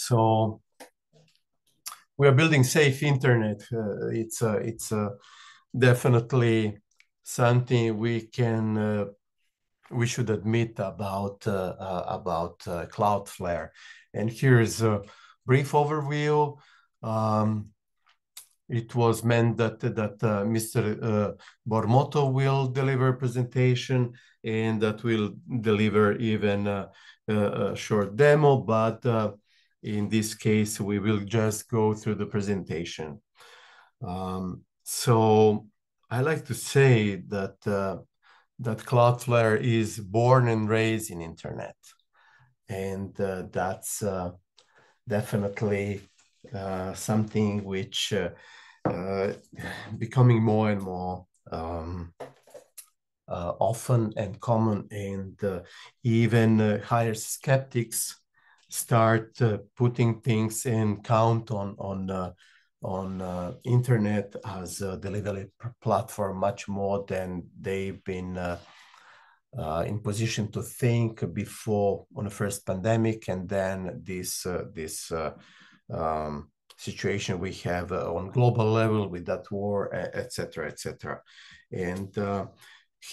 So we are building safe internet. It's definitely something we should admit about Cloudflare. And here's a brief overview. It was meant that Mr. Bormoto will deliver a presentation, and that will deliver even a short demo, but in this case, we will just go through the presentation. So I like to say that that Cloudflare is born and raised in internet, and that's definitely something which becoming more and more often and common, and even higher skeptics start putting things and count on internet as a delivery platform much more than they've been in position to think before on the first pandemic, and then this situation we have on global level with that war, etc., etc. And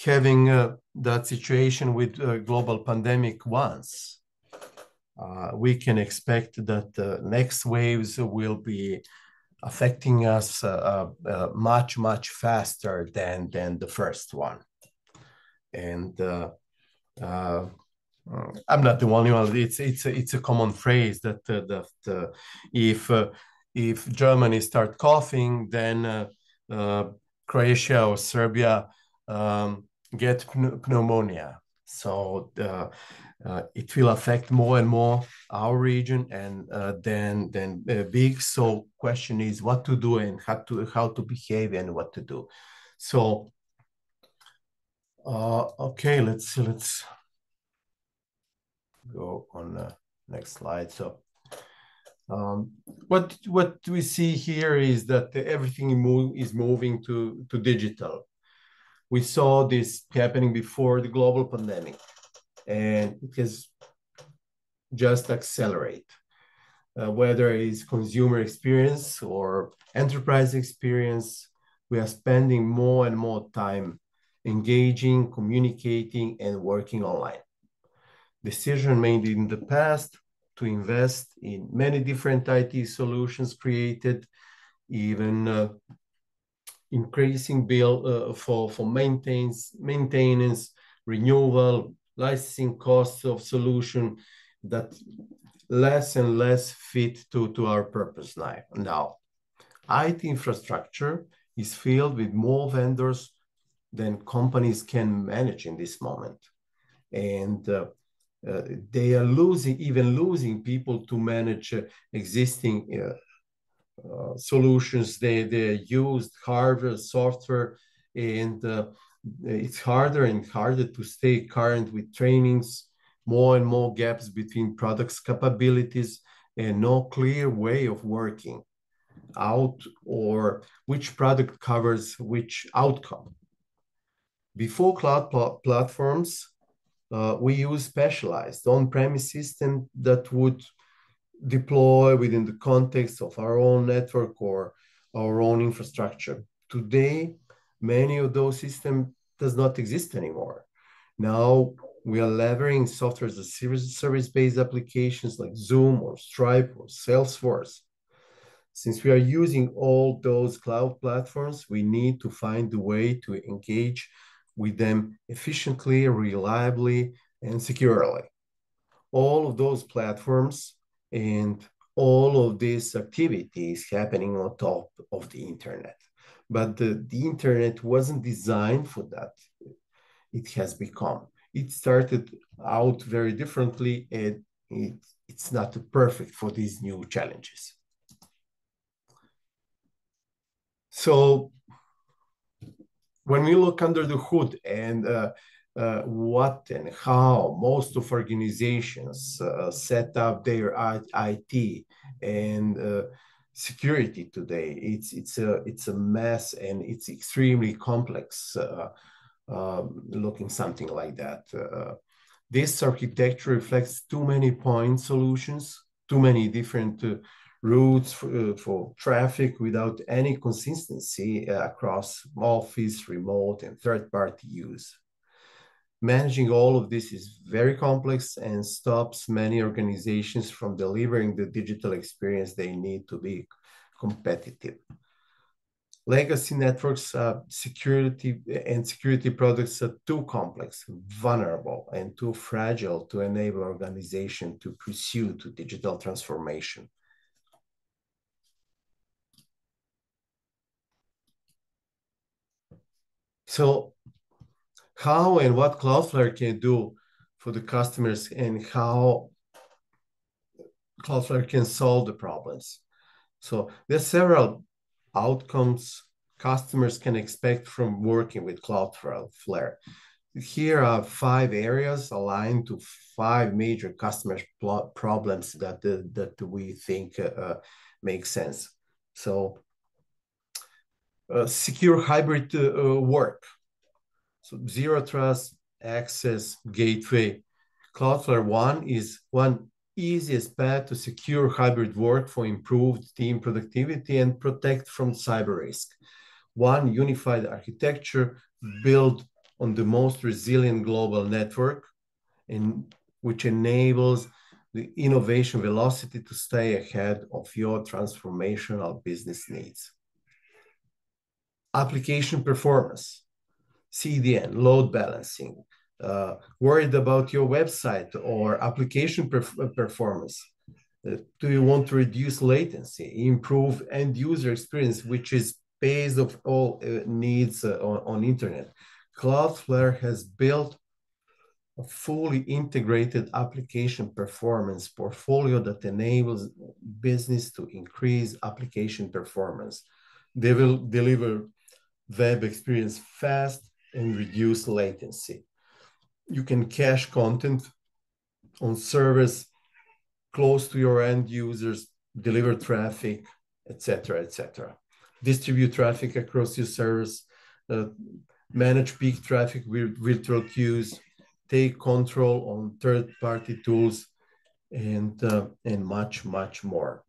having that situation with global pandemic once, we can expect that next waves will be affecting us much, much faster than the first one. And I'm not the only one. It's a common phrase that if Germany start coughing, then Croatia or Serbia get pneumonia. So it will affect more and more our region, and then big. So question is what to do and how to behave and what to do. So okay, let's go on the next slide. So what we see here is that everything is moving to digital. We saw this happening before the global pandemic, and it has just accelerate. Whether it's consumer experience or enterprise experience, we are spending more and more time engaging, communicating, and working online. Decision made in the past to invest in many different IT solutions created, even increasing bill for maintenance, renewal, licensing costs of solution that less and less fit to our purpose now. IT infrastructure is filled with more vendors than companies can manage in this moment. And they are losing people to manage existing solutions. They used hardware, software, and it's harder and harder to stay current with trainings, more and more gaps between products' capabilities, and no clear way of working out or which product covers which outcome. Before cloud platforms, we use specialized on-premise system that would deploy within the context of our own network or our own infrastructure. Today, many of those systems does not exist anymore. Now we are leveraging software as a service-based applications like Zoom or Stripe or Salesforce. Since we are using all those cloud platforms, we need to find a way to engage with them efficiently, reliably, and securely. All of those platforms and all of these activities happening on top of the internet. But the internet wasn't designed for that. It has become. It started out very differently, and it's not perfect for these new challenges. So when we look under the hood and what and how most of organizations set up their IT and security today, it's a mess, and it's extremely complex. Looking something like that. This architecture reflects too many point solutions too many different routes for traffic without any consistency across office, remote, and third-party use. Managing all of this is very complex and stops many organizations from delivering the digital experience they need to be competitive. Legacy networks, security products are too complex, vulnerable, and too fragile to enable organizations to pursue digital transformation. So how and what Cloudflare can do for the customers and how Cloudflare can solve the problems. So there's several outcomes customers can expect from working with Cloudflare. Here are 5 areas aligned to 5 major customer problems that we think make sense. So secure hybrid work. So zero trust, access, gateway. Cloudflare One is one easiest path to secure hybrid work for improved team productivity and protect from cyber risk. One unified architecture built on the most resilient global network, and which enables the innovation velocity to stay ahead of your transformational business needs. Application performance. CDN, load balancing, worried about your website or application performance. Do you want to reduce latency, improve end user experience, which is base of all needs on internet? Cloudflare has built a fully integrated application performance portfolio that enables business to increase application performance. They will deliver web experience fast and reduce latency. You can cache content on servers close to your end users, deliver traffic, etc., etc. Distribute traffic across your servers, manage peak traffic with virtual queues, take control on third-party tools, and much, much more.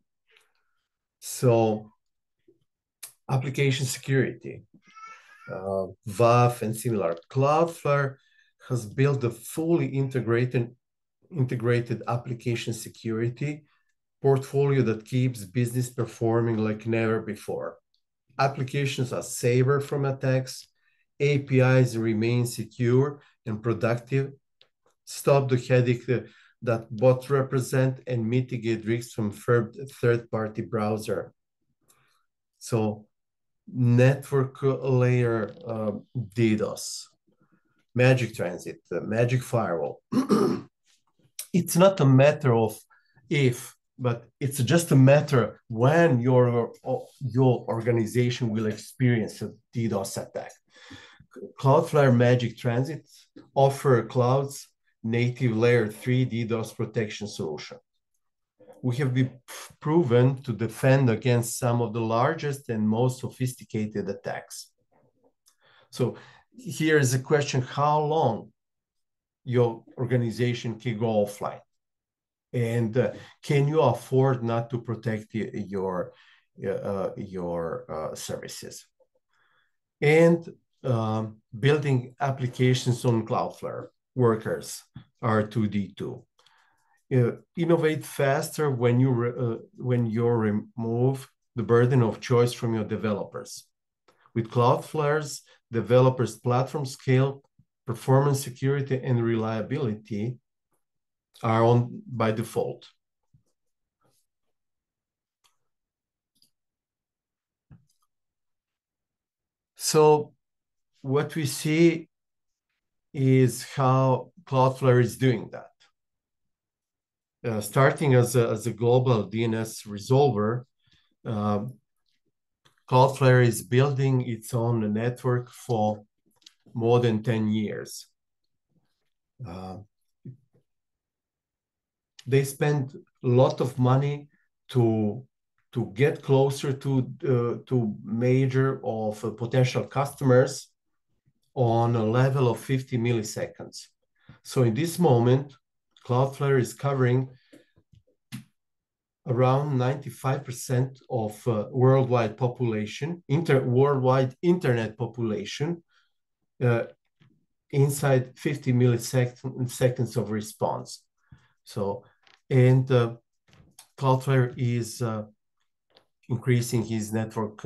So, application security. WAF and similar. Cloudflare has built a fully integrated application security portfolio that keeps business performing like never before. Applications are safer from attacks, APIs remain secure and productive, stop the headache that bots represent, and mitigate risks from third-party browser. So network layer DDoS, Magic Transit, Magic Firewall. It's not a matter of if, but it's just a matter when your organization will experience a DDoS attack. Cloudflare Magic Transit offer cloud's native layer 3 DDoS protection solution. We have been proven to defend against some of the largest and most sophisticated attacks. So here is a question: how long your organization can go offline? And can you afford not to protect your services? And building applications on Cloudflare workers, R2D2. Innovate faster when you remove the burden of choice from your developers. With Cloudflare's developers platform scale, performance, security, and reliability are on by default. So what we see is how Cloudflare is doing that. Starting as a global DNS resolver, Cloudflare is building its own network for more than 10 years. They spend a lot of money to get closer to major of potential customers on a level of 50 milliseconds. So in this moment, Cloudflare is covering around 95% of worldwide population, worldwide internet population, uh, inside 50 milliseconds of response. So, and Cloudflare is increasing his network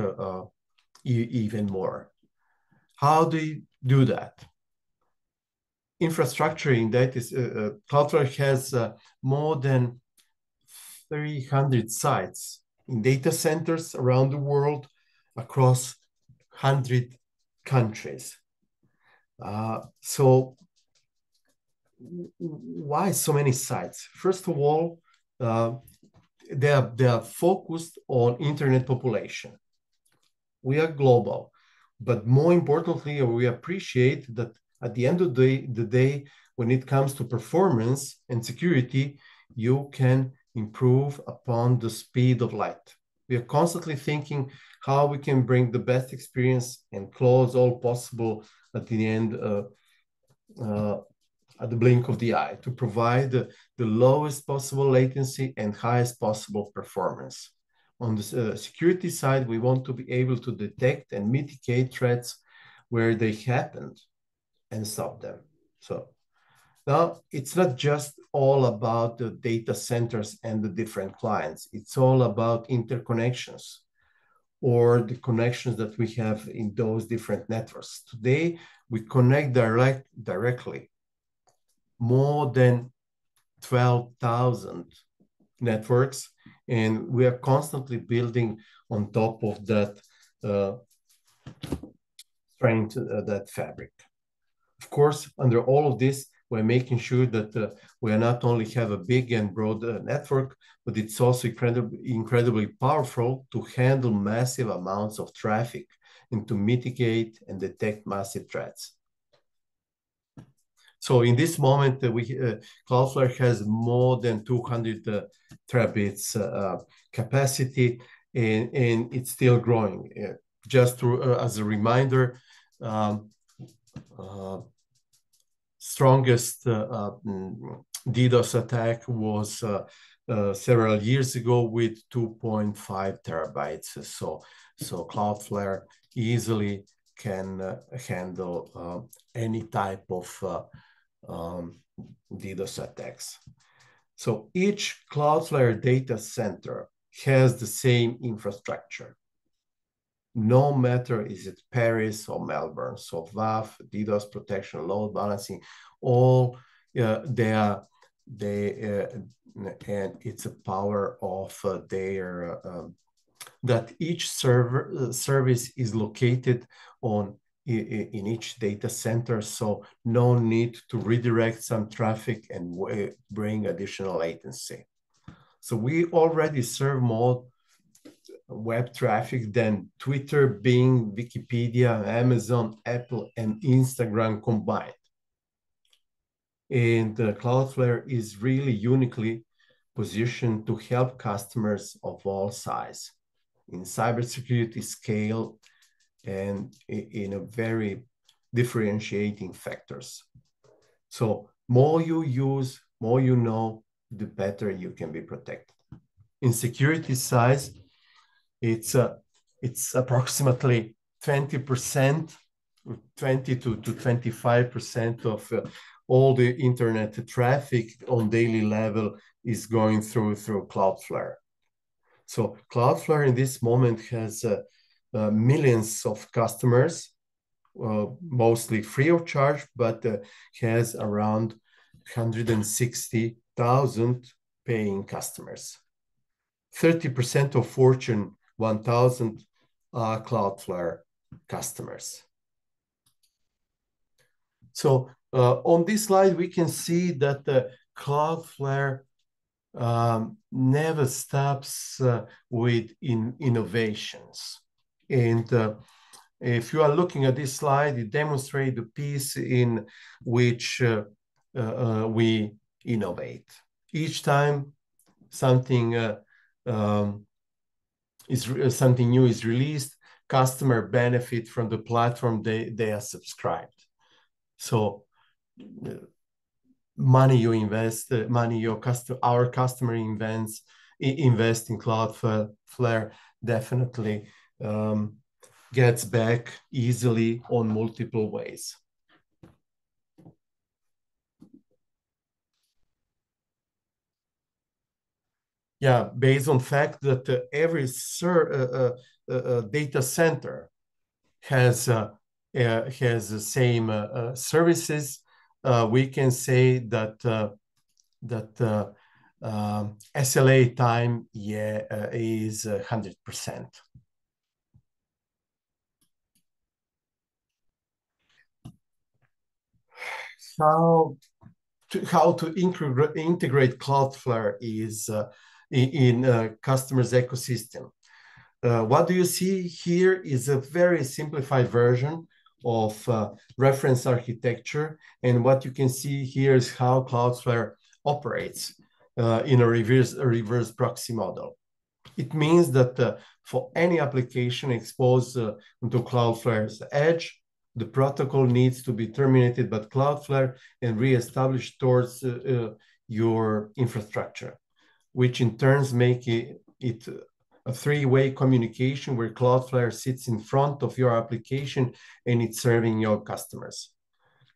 even more. How do you do that? Infrastructure in that is Cloudflare has more than 300 sites in data centers around the world across 100 countries. So why so many sites? First of all, they are focused on internet population. We are global, but more importantly, we appreciate that at the end of the day, when it comes to performance and security, you can improve upon the speed of light. We are constantly thinking how we can bring the best experience and close all possible at the end, at the blink of the eye, to provide the lowest possible latency and highest possible performance. On the security side, we want to be able to detect and mitigate threats where they happened and stop them. So now it's not just all about the data centers and the different clients. It's all about interconnections or the connections that we have in those different networks. Today, we connect directly more than 12,000 networks, and we are constantly building on top of that strength, that fabric. Of course, under all of this, we're making sure that we not only have a big and broad network, but it's also incredibly powerful to handle massive amounts of traffic and to mitigate and detect massive threats. So in this moment, Cloudflare has more than 200 terabits capacity, and it's still growing. Just as a reminder, strongest DDoS attack was several years ago with 2.5 terabytes. So Cloudflare easily can handle any type of DDoS attacks. So each Cloudflare data center has the same infrastructure, no matter is it Paris or Melbourne. So WAF, DDoS protection, load balancing, all and it's a power of their that each service is located on in each data center, so no need to redirect some traffic and bring additional latency. So we already serve more web traffic than Twitter, Bing, Wikipedia, Amazon, Apple, and Instagram combined. And Cloudflare is really uniquely positioned to help customers of all size in cybersecurity, scale, and in a very differentiating factors. So more you use, more you know, the better you can be protected. In security size, it's approximately 20%, 20 to 25% of all the internet traffic on daily level is going through Cloudflare. So Cloudflare in this moment has millions of customers, mostly free of charge, but has around 160,000 paying customers. 30% of Fortune 1000 are Cloudflare customers. So on this slide, we can see that Cloudflare never stops with innovations. And if you are looking at this slide, it demonstrates the piece in which we innovate. Each time something something new is released, customer benefit from the platform they are subscribed. So money you invest, money our customer invests, invest in Cloudflare definitely gets back easily on multiple ways. Yeah, based on fact that every data center has the same services, we can say that SLA time, is 100%. How to integrate Cloudflare is in customers' ecosystem. What do you see here is a very simplified version of reference architecture. And what you can see here is how Cloudflare operates in a reverse proxy model. It means that for any application exposed to Cloudflare's edge, the protocol needs to be terminated by Cloudflare and reestablished towards your infrastructure, which in turns make it a three-way communication where Cloudflare sits in front of your application and it's serving your customers.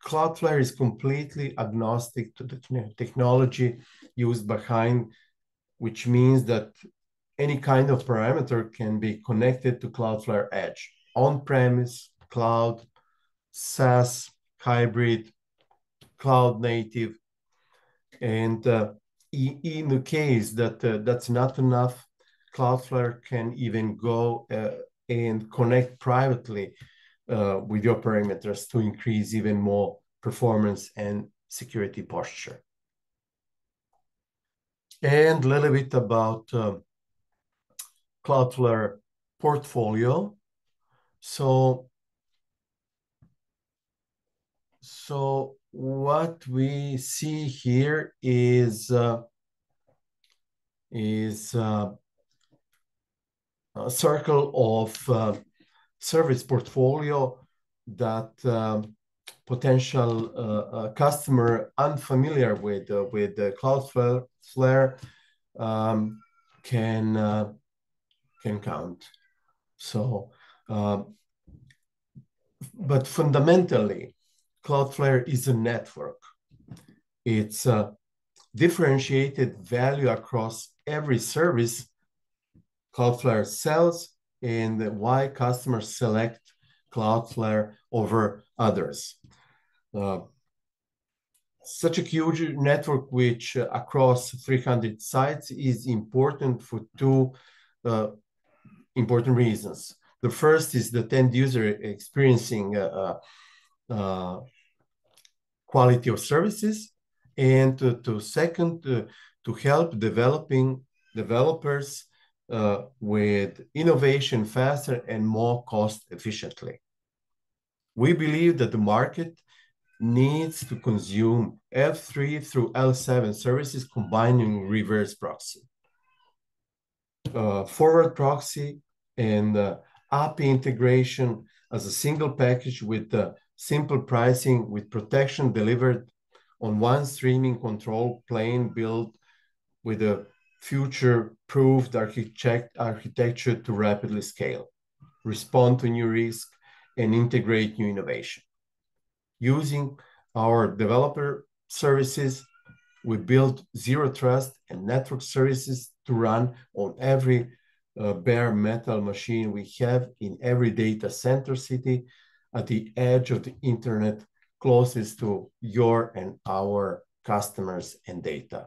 Cloudflare is completely agnostic to the technology used behind, which means that any kind of parameter can be connected to Cloudflare Edge, on-premise, cloud, SaaS, hybrid, cloud native. And in the case that that's not enough, Cloudflare can even go and connect privately with your parameters to increase even more performance and security posture. And a little bit about Cloudflare portfolio. So what we see here is a circle of service portfolio that potential customer unfamiliar with Cloudflare can count. So, but fundamentally, Cloudflare is a network. It's a differentiated value across every service Cloudflare sells and why customers select Cloudflare over others. Such a huge network, which across 300 sites, is important for two important reasons. The first is the end user experiencing quality of services, and second, to help developers with innovation faster and more cost efficiently. We believe that the market needs to consume F3 through L7 services combining reverse proxy, forward proxy, and API integration as a single package with simple pricing with protection delivered on one streaming control plane built with a future-proofed architecture to rapidly scale, respond to new risk, and integrate new innovation. Using our developer services, we build zero trust and network services to run on every bare metal machine we have in every data center city at the edge of the internet closest to your and our customers and data.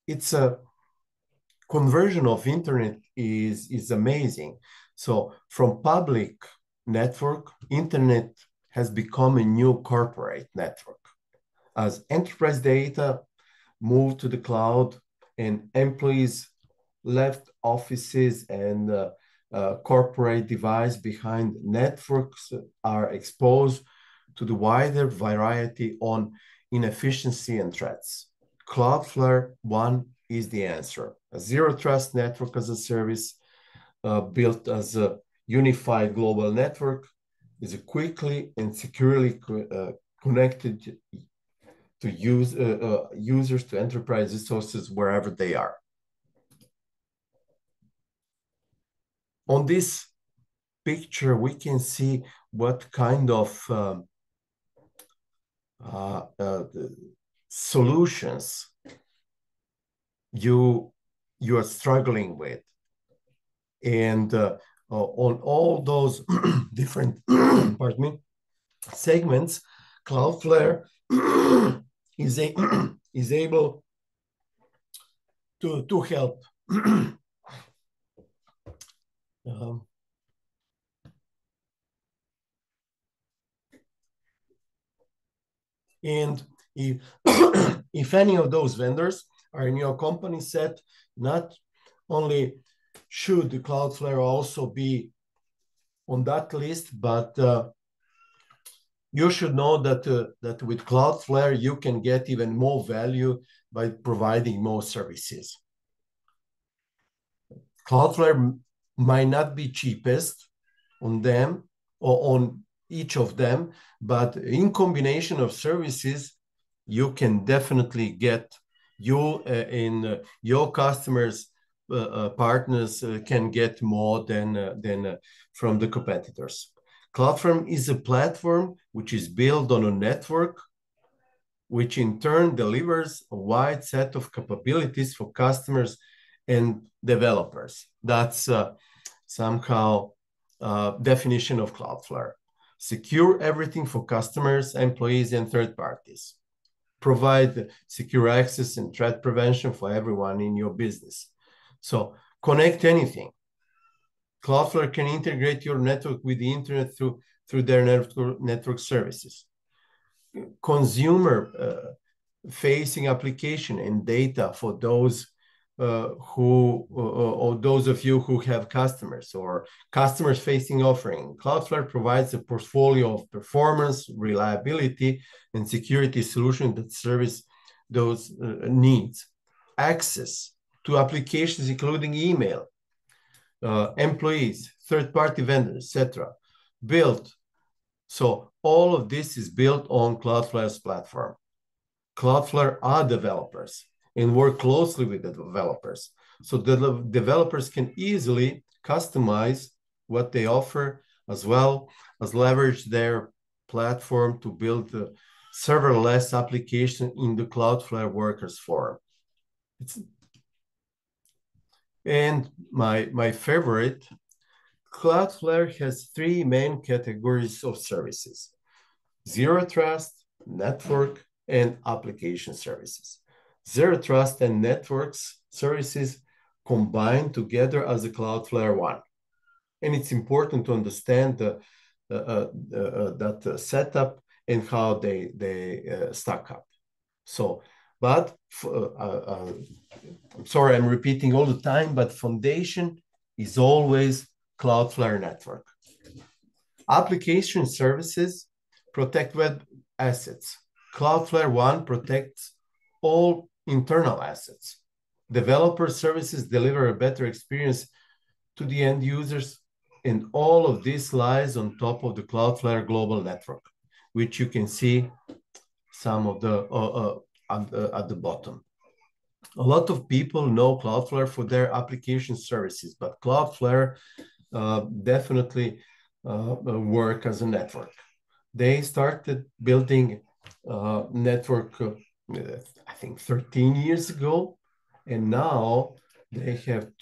It's a conversion of internet is amazing. So from public network, internet has become a new corporate network. As enterprise data moved to the cloud and employees left offices and corporate device behind, networks are exposed to the wider variety on inefficiency and threats. Cloudflare One is the answer. A zero trust network as a service built as a unified global network is quickly and securely connected to use users to enterprise resources wherever they are. On this picture, we can see what kind of solutions you are struggling with, and on all those different pardon me, segments, Cloudflare is able to help. And if if any of those vendors are in your company set, not only should Cloudflare also be on that list, but you should know that that with Cloudflare you can get even more value by providing more services. Cloudflare might not be cheapest on them or on each of them, but in combination of services, you can definitely get you in your customers partners can get more than from the competitors. Cloudflare is a platform which is built on a network, which in turn delivers a wide set of capabilities for customers and developers. That's somehow definition of Cloudflare. Secure everything for customers, employees, and third parties. Provide secure access and threat prevention for everyone in your business. So connect anything. Cloudflare can integrate your network with the internet through their network services. Consumer facing application and data for those or those of you who have customers or customers facing offering. Cloudflare provides a portfolio of performance, reliability, and security solutions that service those needs. Access to applications, including email, employees, third-party vendors, etc. Built. So all of this is built on Cloudflare's platform. Cloudflare are developers and work closely with the developers. So the developers can easily customize what they offer, as well as leverage their platform to build serverless application in the Cloudflare Workers Forum. And my favorite, Cloudflare has three main categories of services: Zero Trust, Network, and Application Services. Zero Trust and Networks services combine together as a Cloudflare One. And it's important to understand that setup and how they stack up. So, but I'm sorry, I'm repeating all the time, but foundation is always Cloudflare Network. Application services protect web assets. Cloudflare One protects all internal assets. Developer services deliver a better experience to the end users, and all of this lies on top of the Cloudflare global network, which you can see some of the at the bottom. A lot of people know Cloudflare for their application services, but Cloudflare definitely work as a network. They started building network, I think 13 years ago, and now they have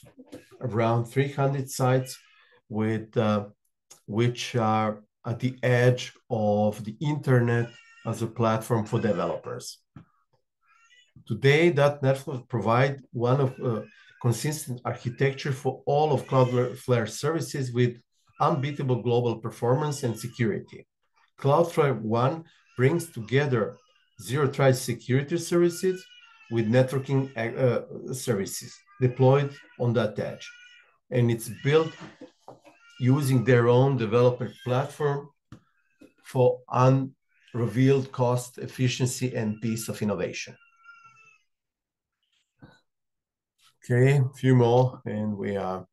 around 300 sites with which are at the edge of the internet as a platform for developers. Today, that network provide one of consistent architecture for all of Cloudflare services with unbeatable global performance and security. Cloudflare One brings together Zero Trust security services with networking services deployed on that edge. And it's built using their own developer platform for unrevealed cost, efficiency, and piece of innovation. Okay, a few more, and we are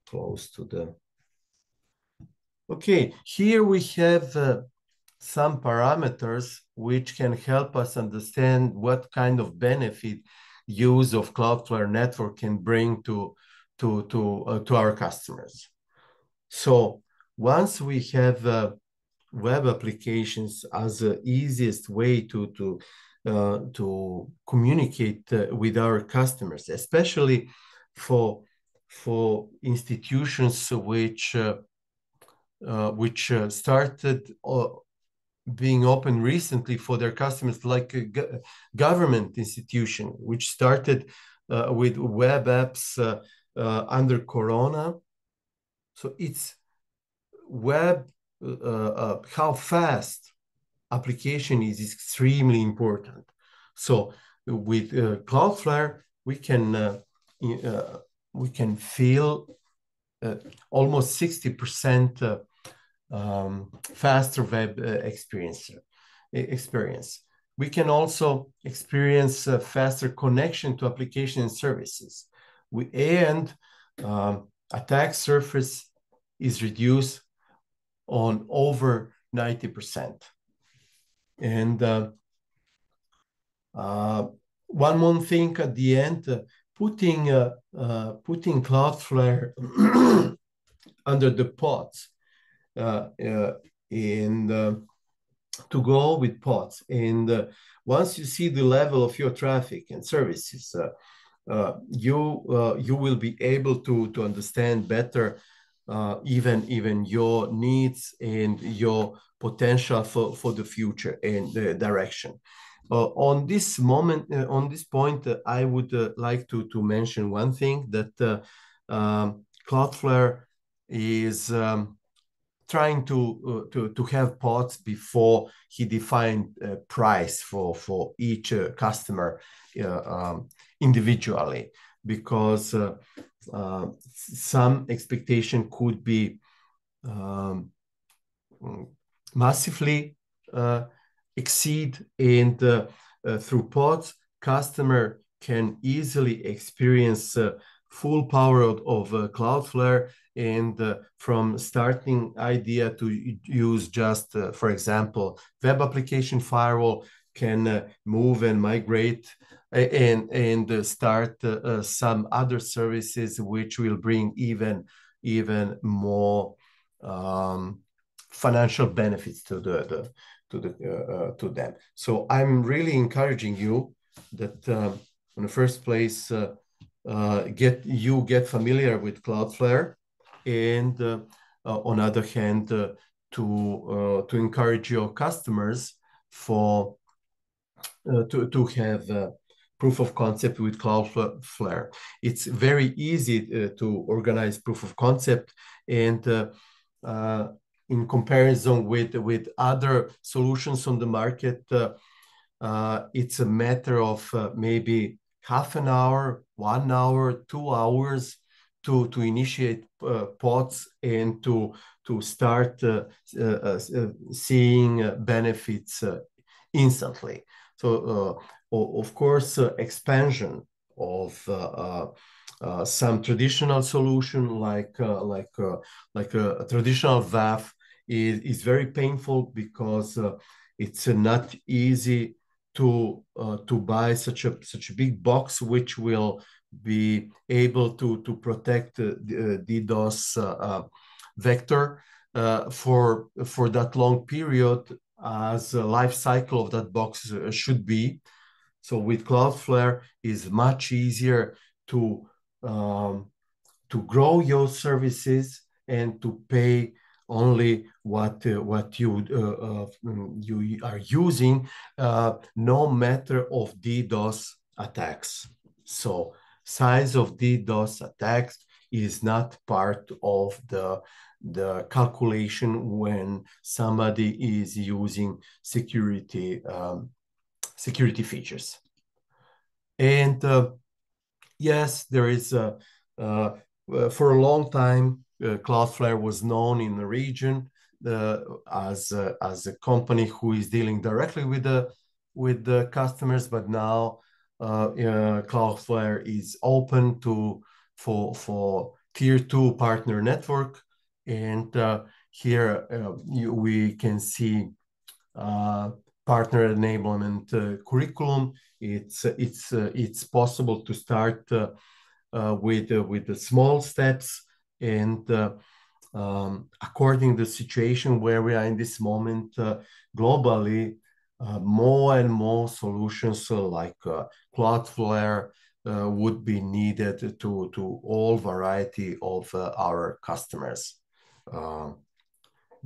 close to the... Okay, here we have some parameters which can help us understand what kind of benefit use of Cloudflare network can bring to our customers. So once we have web applications as the easiest way to communicate with our customers, especially for institutions which started being open recently for their customers, like a government institution, which started with web apps under Corona. So it's web, how fast application is extremely important. So with Cloudflare, we can feel almost 60% faster web experience. We can also experience faster connection to application and services. And attack surface is reduced on over 90%. And one more thing at the end, putting Cloudflare under the pods and to go with pods. And once you see the level of your traffic and services, you will be able to understand better even your needs and your potential for the future and the direction. On this point, I would like to mention one thing, that Cloudflare is trying to have pods before he defined price for each customer individually, because some expectation could be massively exceed, and through pods, customer can easily experience full power of Cloudflare, and from starting idea to use just, for example, web application firewall, can move and migrate and start some other services which will bring even more financial benefits to them. So I'm really encouraging you that in the first place, get familiar with Cloudflare, and on the other hand, to encourage your customers to have proof of concept with Cloudflare. It's very easy to organize proof of concept, and in comparison with other solutions on the market, it's a matter of maybe half an hour, 1 hour, 2 hours to initiate pods and to start seeing benefits instantly. So of course, expansion of some traditional solution like a traditional WAF is very painful, because it's not easy to buy such a big box which will be able to protect the DDoS vector for that long period, as the life cycle of that box should be. So with Cloudflare, is much easier to grow your services and to pay only what you are using, no matter of DDoS attacks. So size of DDoS attacks is not part of the calculation when somebody is using security features. And yes, there is for a long time, Cloudflare was known in the region as a company who is dealing directly with the customers, but now Cloudflare is open for tier 2 partner network, and here we can see partner enablement curriculum. It's possible to start with the small steps, and according to the situation where we are in this moment globally, more and more solutions like Cloudflare would be needed to all variety of our customers.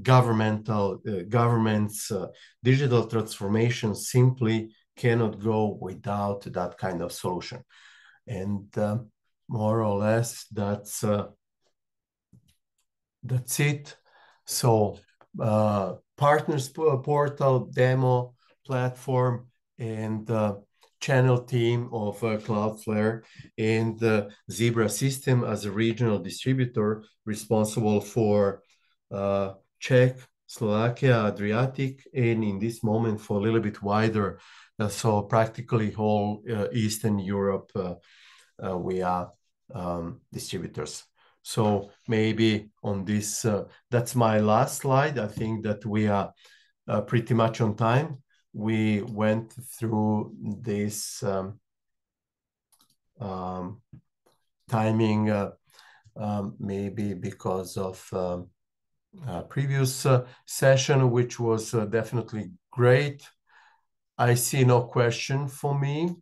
Governments, digital transformation simply cannot go without that kind of solution. And more or less, that's it. So partners portal, demo platform, and channel team of Cloudflare, and Zebra System as a regional distributor responsible for Czech, Slovakia, Adriatic, and in this moment for a little bit wider. So practically whole Eastern Europe, we are distributors. So maybe on this, that's my last slide. I think that we are pretty much on time. We went through this timing maybe because of previous session, which was definitely great. I see no question for me.